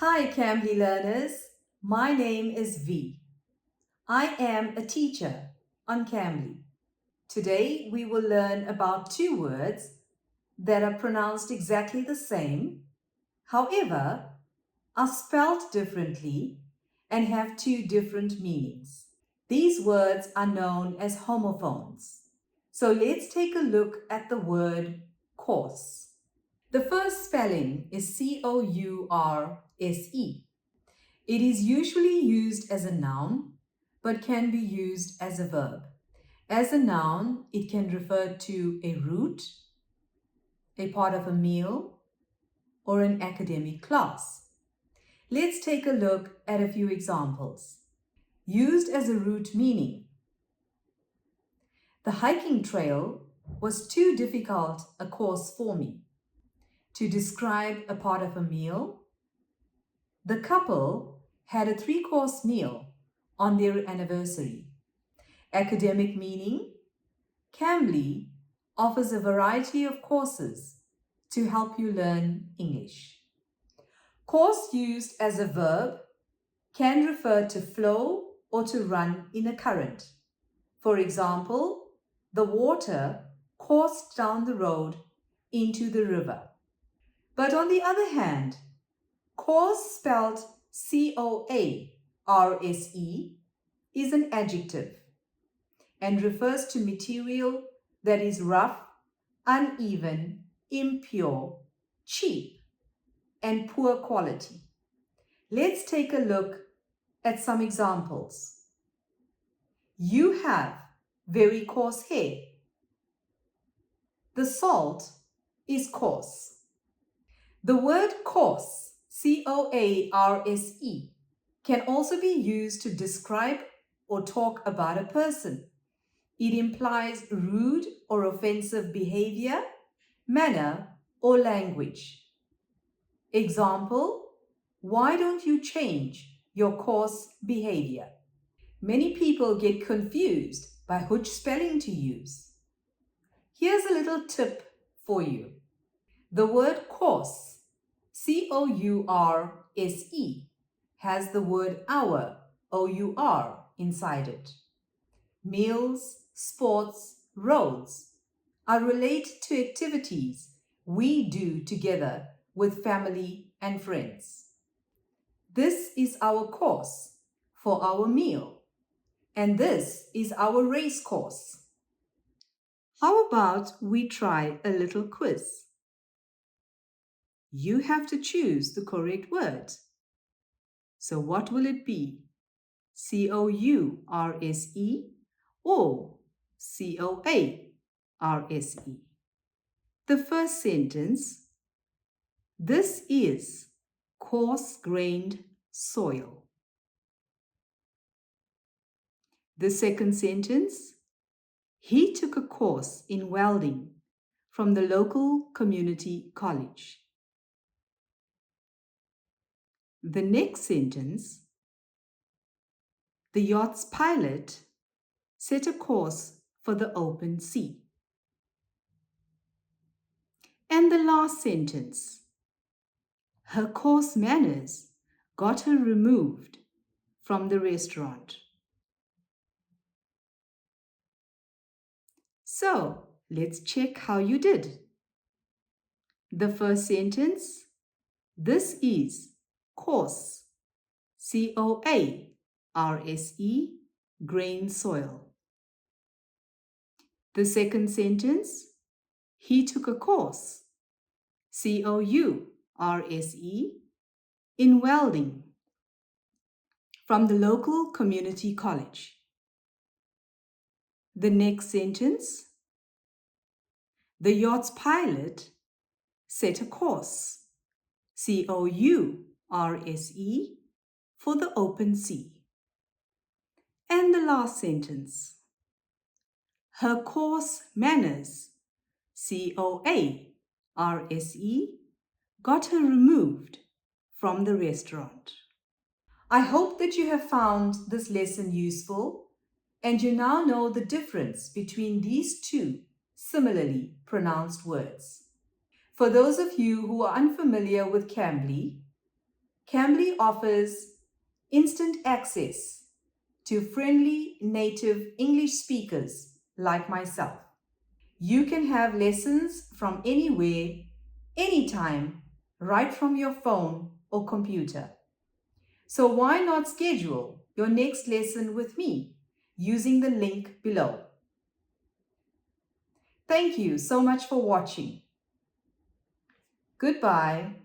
Hi Cambly learners, my name is V. I am a teacher on Cambly. Today we will learn about two words that are pronounced exactly the same, however, are spelled differently and have two different meanings. These words are known as homophones. So let's take a look at the word coarse. The first spelling is C-O-U-R-S-E. It is usually used as a noun, but can be used as a verb. As a noun, it can refer to a route, a part of a meal, or an academic class. Let's take a look at a few examples. Used as a route meaning. The hiking trail was too difficult a course for me. To describe a part of a meal, the couple had a 3-course meal on their anniversary. Academic meaning, Cambly offers a variety of courses to help you learn English. Course used as a verb can refer to flow or to run in a current. For example, the water coursed down the road into the river. But on the other hand, coarse spelled C-O-A-R-S-E is an adjective and refers to material that is rough, uneven, impure, cheap, and poor quality. Let's take a look at some examples. You have very coarse hair. The salt is coarse. The word coarse, C-O-A-R-S-E, can also be used to describe or talk about a person. It implies rude or offensive behavior, manner, or language. Example, why don't you change your coarse behavior? Many people get confused by which spelling to use. Here's a little tip for you. The word coarse, C-O-U-R-S-E, has the word hour, O-U-R, inside it. Meals, sports, roads are related to activities we do together with family and friends. This is our course for our meal, and this is our race course. How about we try a little quiz? You have to choose the correct word. So what will it be? C-O-U-R-S-E or C-O-A-R-S-E? The first sentence, this is coarse-grained soil. The second sentence, he took a course in welding from the local community college. The next sentence, the yacht's pilot set a course for the open sea. And the last sentence, her coarse manners got her removed from the restaurant. So, let's check how you did. The first sentence, this is coarse, C-O-A-R-S-E, grain soil. The second sentence, he took a course, C-O-U-R-S-E, in welding from the local community college. The next sentence, the yacht's pilot set a course, C-O-U-R-S-E, for the open sea. And the last sentence, her coarse manners, C-O-A-R-S-E, got her removed from the restaurant. I hope that you have found this lesson useful and you now know the difference between these two similarly pronounced words. For those of you who are unfamiliar with Cambly, Cambly offers instant access to friendly native English speakers like myself. You can have lessons from anywhere, anytime, right from your phone or computer. So why not schedule your next lesson with me using the link below? Thank you so much for watching. Goodbye.